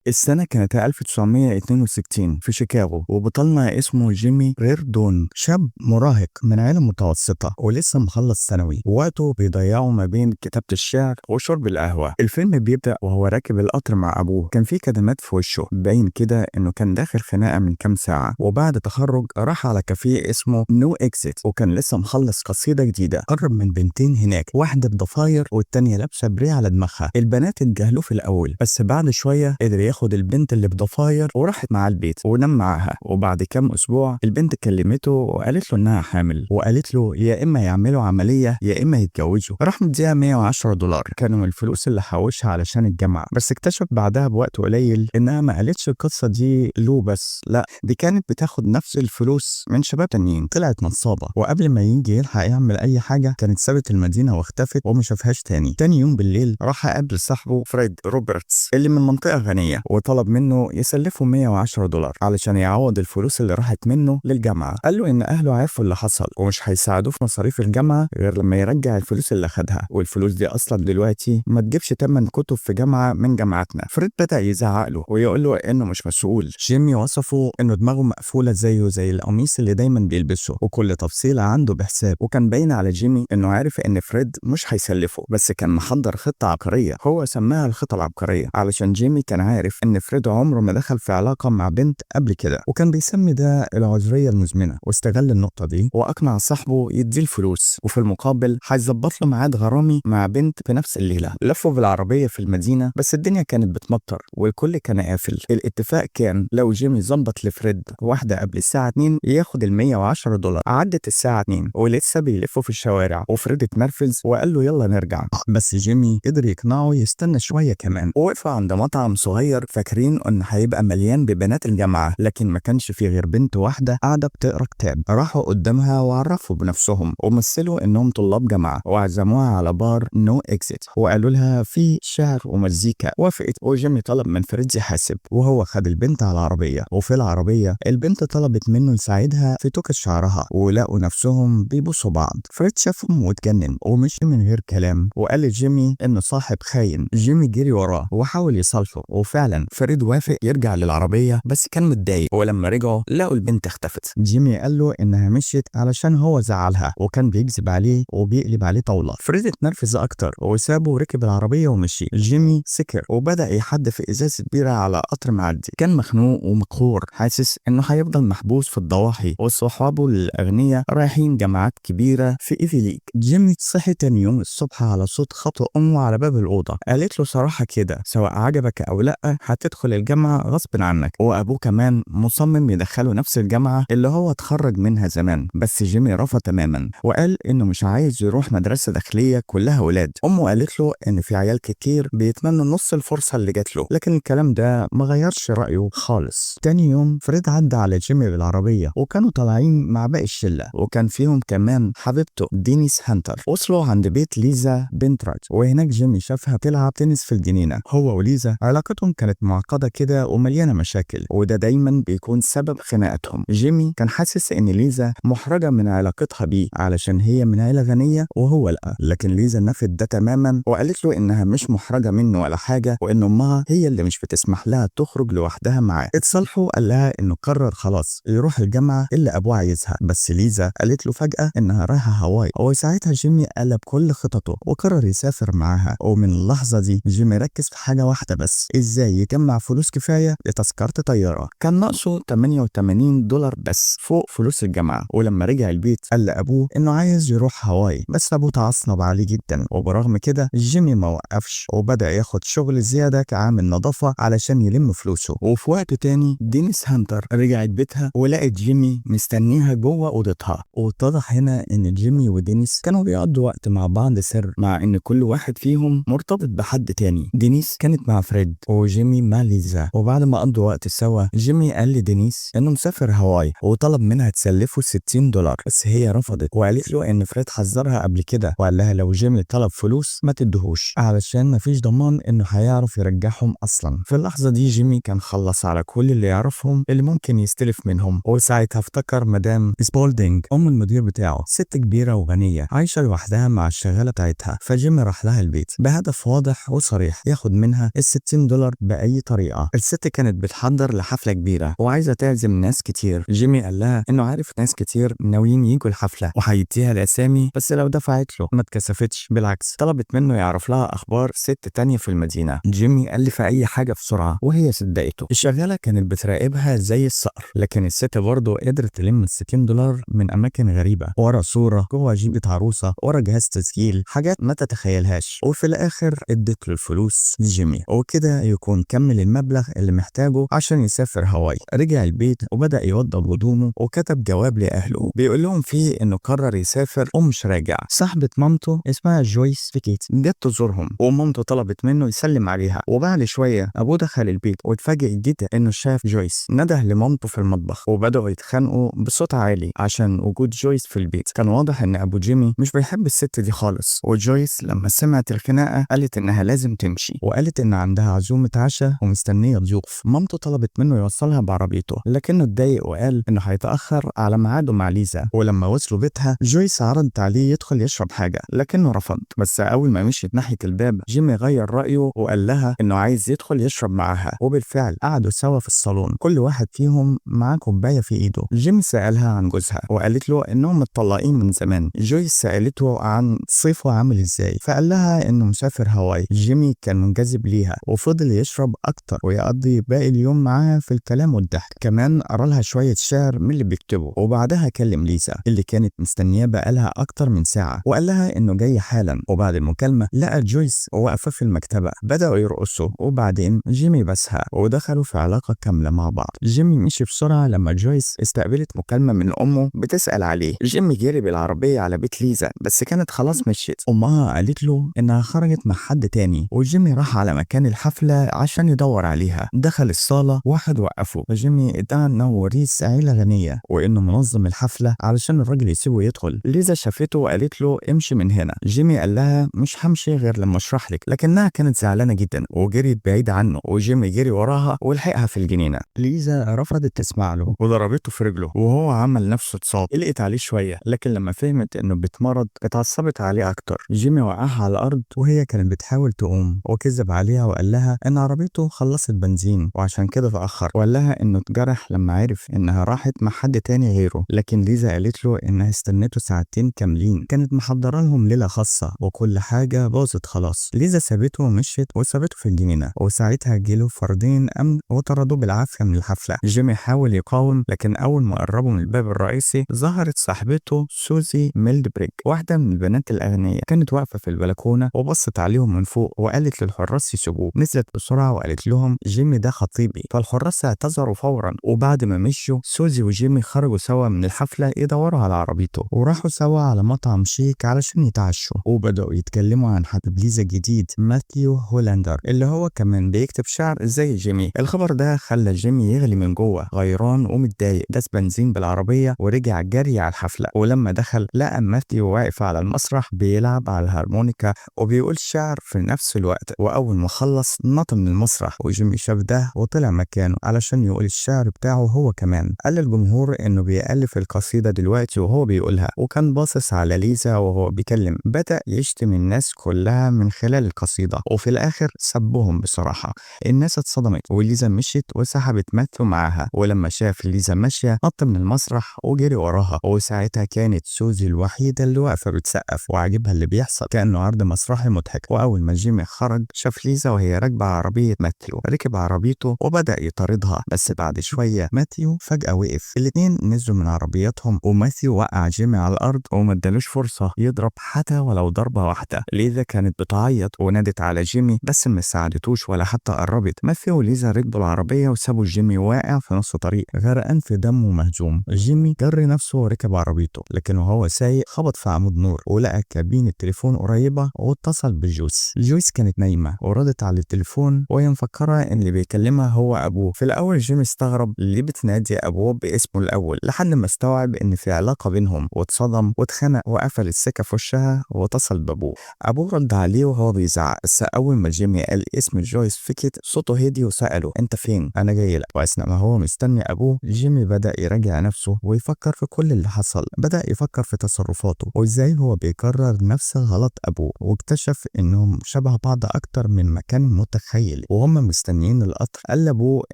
السنة كانت 1962 في شيكاغو، وبطلنا اسمه جيمي ريردون، شاب مراهق من عيلة متوسطة ولسه مخلص ثانوي، وقته بيضيعه ما بين كتابة الشعر وشرب القهوة. الفيلم بيبدأ وهو راكب القطر مع أبوه، كان في كدمات في وشه باين كده إنه كان داخل خناقة من كام ساعة، وبعد تخرج راح على كافيه اسمه نو إكزيت، وكان لسه مخلص قصيدة جديدة. قرب من بنتين هناك، واحدة بضفاير والتانية لابسة بري على دماغها. البنات اتجاهلوه في الأول، بس بعد شوية قدر ياخد البنت اللي بضفاير وراحت معاه البيت ونام معاها. وبعد كام اسبوع البنت كلمته وقالت له انها حامل، وقالت له يا اما يعملوا عمليه يا اما يتجوزوا. راح مديها $110 كانوا من الفلوس اللي حوشها علشان الجامعه، بس اكتشف بعدها بوقت قليل انها ما قالتش القصه دي له بس، لا دي كانت بتاخد نفس الفلوس من شباب تانيين. طلعت نصابه، وقبل ما يجي يلحق يعمل اي حاجه كانت سابت المدينه واختفت وما شافهاش تاني. تاني يوم بالليل راح قابل صاحبه فريد روبرتس اللي من منطقه غنيه، وطلب منه يسلفه $110 علشان يعوض الفلوس اللي راحت منه للجامعة. قال له إن أهله عرفوا اللي حصل ومش هيساعدوه في مصاريف الجامعة غير لما يرجع الفلوس اللي خدها، والفلوس دي أصلا دلوقتي ما تجيبش تمن كتب في جامعة من جامعاتنا. فريد بدأ يزعق له ويقول له إنه مش مسؤول. جيمي وصفه إنه دماغه مقفولة زيه زي القميص اللي دايما بيلبسه، وكل تفصيلة عنده بحساب. وكان باين على جيمي إنه عارف إن فريد مش هيسلفه، بس كان محضر خطة عبقرية هو سماها الخطة العبقرية، علشان جيمي كان عارف إن فريد عمره ما دخل في علاقة مع بنت قبل كده، وكان بيسمي ده العذرية المزمنة. واستغل النقطة دي وأقنع صاحبه يديه الفلوس، وفي المقابل هيظبط له ميعاد غرامي مع بنت في نفس الليلة. لفوا بالعربية في المدينة، بس الدنيا كانت بتمطر والكل كان قافل. الاتفاق كان لو جيمي ظبط لفريد واحدة قبل الساعة 2 ياخد $110. عدت الساعة 2 ولسه بيلفوا في الشوارع، وفريد اتنرفز وقال له يلا نرجع، بس جيمي قدر يقنعه يستنى شوية كمان. وقفوا عند مطعم صغير فاكرين ان هيبقى مليان ببنات الجامعة، لكن ما كانش فيه غير بنت واحدة قاعدة بتقرا كتاب. راحوا قدامها وعرفوا بنفسهم ومثلوا انهم طلاب جامعة، وعزموها على بار نو اكزيت وقالوا لها في شعر ومزيكا. وافقت، وجيمي طلب من فريد يحاسب، وهو خد البنت على العربية. وفي العربية البنت طلبت منه يساعدها في توكة شعرها، ولقوا نفسهم بيبصوا بعض. فريد شافهم واتجنن ومشي من غير كلام، وقال لجيمي انه صاحب خاين. جيمي جري وراه وحاول يصالحه، وفعلا فريد وافق يرجع للعربية، بس كان متضايق. ولما رجعوا لقوا البنت اختفت. جيمي قال له انها مشيت علشان هو زعلها وكان بيكذب عليه وبيقلب عليه طاولة. فريد اتنرفز اكتر وسابه وركب العربية ومشي. جيمي سكر وبدأ يحدف ازازة بيرة على قطر معدي. كان مخنوق ومقهور، حاسس انه هيفضل محبوس في الضواحي، وصحابه الاغنياء رايحين جامعات كبيرة في ايفي ليج. جيمي صحي تاني يوم الصبح على صوت خبط امه على باب الاوضة. قالت له صراحة كده سواء عجبك او لا هتدخل الجامعة غصب عنك. وابوه كمان مصمم يدخله نفس الجامعة اللي هو اتخرج منها زمان، بس جيمي رفض تماما وقال انه مش عايز يروح مدرسة داخلية كلها ولاد. امه قالت له ان في عيال كتير بيتمنوا نص الفرصة اللي جات له، لكن الكلام ده ما غيرش رأيه خالص. تاني يوم فريد عدى على جيمي بالعربية، وكانوا طالعين مع باقي الشلة، وكان فيهم كمان حبيبته دينيس هانتر. وصلوا عند بيت ليزا بنتراج، وهناك جيمي شافها بتلعب تنس في الجنينة. هو وليزا علاقتهم كانت معقدة كده ومليانة مشاكل، وده دايما بيكون سبب خناقتهم. جيمي كان حاسس ان ليزا محرجة من علاقتها بيه علشان هي من عيلة غنية وهو لا، لكن ليزا نفت ده تماما وقالت له انها مش محرجة منه ولا حاجة، وان امها هي اللي مش بتسمح لها تخرج لوحدها معاه. اتصالحوا، قال لها انه قرر خلاص يروح الجامعة اللي ابوه عايزها، بس ليزا قالت له فجأة انها رايحة هاواي. وساعتها جيمي قلب كل خططه وقرر يسافر معاها. ومن اللحظة دي جيمي ركز في حاجة واحدة بس، ازاي يجمع فلوس كفاية لتذكرة طيارة. كان ناقصه $88 بس فوق فلوس الجامعة. ولما رجع البيت قال لأبوه إنه عايز يروح هاواي، بس أبوه اتعصب عليه جدا. وبرغم كده جيمي ما وقفش وبدأ ياخد شغل زيادة كعامل نظافة علشان يلم فلوسه. وفي وقت تاني دينيس هانتر رجعت بيتها ولقت جيمي مستنيها جوه أوضتها. واتضح هنا إن جيمي ودينيس كانوا بيقضوا وقت مع بعض سر، مع إن كل واحد فيهم مرتبط بحد تاني. دينيس كانت مع فريد وجيمي مع ليزا، وبعد ما قضوا وقت سوا جيمي قال لدينيس إنه مسافر هاواي وطلب منها تسلفه $60، بس هي رفضت وقالت له إن فريد حذرها قبل كده وقال لها لو جيمي طلب فلوس ما تدهوش علشان مفيش ضمان إنه هيعرف يرجعهم أصلا. في اللحظة دي جيمي كان خلص على كل اللي يعرفهم اللي ممكن يستلف منهم، وساعتها افتكر مدام سبولدينج أم المدير بتاعه، ست كبيرة وغنية عايشة لوحدها مع الشغالة بتاعتها. فجيمي راح لها البيت بهدف واضح وصريح ياخد منها $60 بأي طريقة. الست كانت بتحضر لحفلة كبيرة وعايزة تعزم ناس كتير. جيمي قال لها إنه عارف ناس كتير ناويين يجوا الحفلة وهيديها الأسامي، بس لو دفعت له ما اتكسفتش، بالعكس طلبت منه يعرف لها أخبار ست تانية في المدينة. جيمي ألف أي حاجة بسرعة وهي صدقته. الشغالة كانت بتراقبها زي الصقر، لكن الست برضه قدرت تلم $60 من أماكن غريبة، ورا صورة، جوه جيبة عروسة، ورا جهاز تسجيل، حاجات ما تتخيلهاش. وفي الآخر ادت له الفلوس لجيمي، وكده يكون كمل المبلغ اللي محتاجه عشان يسافر هاواي. رجع البيت وبدأ يوضب هدومه وكتب جواب لأهله بيقول لهم فيه إنه قرر يسافر ومش راجع. صاحبة مامته اسمها جويس فيكيت جت تزورهم، ومامته طلبت منه يسلم عليها. وبعد شوية أبوه دخل البيت واتفاجئ جدا إنه شاف جويس. نده لمامته في المطبخ وبدأوا يتخانقوا بصوت عالي عشان وجود جويس في البيت. كان واضح إن أبو جيمي مش بيحب الست دي خالص. وجويس لما سمعت الخناقة قالت إنها لازم تمشي، وقالت إن عندها عزومة عشاء ومستنية ضيوف. مامته طلبت منه يوصلها بعربيته، لكنه اتضايق وقال إنه هيتأخر على ميعاده مع ليزا. ولما وصلوا بيتها جويس عرضت عليه يدخل يشرب حاجة، لكنه رفض. بس أول ما مشيت ناحية الباب جيمي غير رأيه وقال لها إنه عايز يدخل يشرب معاها. وبالفعل قعدوا سوا في الصالون، كل واحد فيهم معاه كوباية في إيده. جيمي سألها عن جوزها وقالت له إنهم متطلقين من زمان. جويس سألته عن صيفه عامل إزاي، فقال لها إنه مسافر هاواي. جيمي كان منجذب ليها وفضل يشرب أكتر ويقضي باقي اليوم معاها في الكلام والضحك. كمان قرا لها شوية شعر من اللي بيكتبه. وبعدها كلم ليزا اللي كانت مستنياه بقالها أكتر من ساعة، وقال لها إنه جاي حالا. وبعد المكالمة لقى جويس واقفة في المكتبة، بدأوا يرقصوا وبعدين جيمي بسها ودخلوا في علاقة كاملة مع بعض. جيمي مشي بسرعة لما جويس استقبلت مكالمة من أمه بتسأل عليه. جيمي جري بالعربية على بيت ليزا، بس كانت خلاص مشيت. أمها قالت له إنها خرجت مع حد تاني. وجيمي راح على مكان الحفلة عشان يدور عليها. دخل الصالة، واحد وقفه، فجيمي ادعى إنه وريث عيلة غنية وإنه منظم الحفلة علشان الراجل يسيبه يدخل. ليزا شافته وقالت له امشي من هنا. جيمي قال لها مش همشي غير لما اشرح لك، لكنها كانت زعلانة جدا وجريت بعيد عنه. وجيمي جري وراها ولحقها في الجنينة. ليزا رفضت تسمع له وضربته في رجله، وهو عمل نفسه اتصاب. قلقت عليه شوية، لكن لما فهمت انه بيتمرض اتعصبت عليه اكتر. جيمي وقعها على الارض وهي كانت بتحاول تقوم، وكذب عليها وقال لها ان عربيته خلصت بنزين وعشان كده تأخر، وقال لها انه اتجرح لما عرف انها راحت مع حد تاني غيره. لكن ليزا قالت له انها استنته ساعتين كاملين، كانت محضره لهم ليلة خاصة وكل حاجة باظت خلاص. ليزا سابته ومشيت وسابته في الجنينة، وساعتها جيله فردين امن وطردوه بالعافية من الحفلة. جيمي حاول يقاوم، لكن اول ما قربوا من الباب الرئيسي ظهرت صاحبته سوزي ميلدبريج، واحدة من البنات الأغنياء. كانت واقفة في البلكونة وبصت عليهم من فوق وقالت للحراس يسيبوه. نزلت بسرعة وقالت لهم جيمي ده خطيبي، فالحراس اعتذروا فورا. وبعد ما مشوا سوزي وجيمي خرجوا سوا من الحفلة يدوروا على عربيته، وراحوا سوا على مطعم شيك علشان يتعشوا. وبدأوا يتكلموا عن حبيب ليزا الجديد ماثيو هولاندر اللي هو كمان بيكتب شعر زي جيمي. الخبر ده خلى جيمي يغلي من جوه، غيران ومتضايق. داس بنزين بالعربية ورجع جري على الحفلة. ولما دخل لقى ماثيو واقف على المسرح بيلعب على الهارمونيكا وبيقول شعر في نفس الوقت. وأول ما خلص نط من المسرح، وجيمي شاف ده وطلع مكانه علشان يقول الشعر بتاعه هو كمان. قال للجمهور إنه بيألف القصيدة دلوقتي وهو بيقولها، وكان باصص على ليزا وهو بيكلم. بدأ يشتم الناس كلها من خلال القصيدة، وفي الآخر سبهم بصراحة. الناس اتصدمت وليزا مشيت وسحبت ماثيو معاها. ولما شاف ليزا ماشية نط من المسرح وجري وراها. وساعتها كانت سوزي الوحيدة اللي واقفة بتسقف وعجبها اللي بيحصل، كأنه عرض مسرحي مضحك. وأول ما جيمي خرج شاف ليزا وهي راكبة عربية ماثيو، ركب عربيته وبدأ يطاردها. بس بعد شوية ماثيو فجأة وقف. الاتنين نزلوا من عربياتهم وماثيو وقع جيمي على الأرض وما ادالوش فرصة يضرب حتى ولو ضربة واحدة. ليزا كانت بتعيط ونادت على جيمي بس ما ساعدتوش ولا حتى قربت. ماثيو وليزا ركبوا العربية وسابوا جيمي واقع في نص طريق غرقان في دم ومهزوم. جيمي جري نفسه وركب عربيته، لكن وهو سايق خبط في عمود نور ولقى كابين التليفون قريبة واتصل بجويس. جويس كانت نايمة وردت على التليفون وهي مفكرة ان اللي بيكلمها هو ابوه. في الاول جيمي استغرب ليه بتنادي ابوه باسمه الاول، لحد ما استوعب ان في علاقة بينهم، واتصدم واتخنق وقفل السكة في وشها واتصل بابوه. ابوه رد عليه وهو بيزعق، بس اول ما جيمي قال اسم جويس فكت صوته هدي وسأله انت فين؟ انا جاي لك. واثناء ما هو مستني ابوه جيمي بدأ يراجع نفسه ويفكر في كل اللي حصل. بدأ يفكر في تصرفاته وازاي هو بيكرر نفس غلط ابوه، واكتشف انهم شبه بعض اكتر من ما كان متخيل. ماكنيلي. وهم مستنيين القطر قال لابوه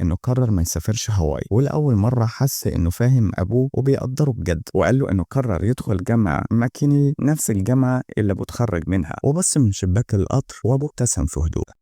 انه قرر ما يسافرش هاواي، ولاول مره حس انه فاهم ابوه وبيقدره بجد، وقال له انه قرر يدخل جامعه ماكنيلي، نفس الجامعه اللي بتخرج منها. وبص من شباك القطر وابوه ابتسم في هدوء.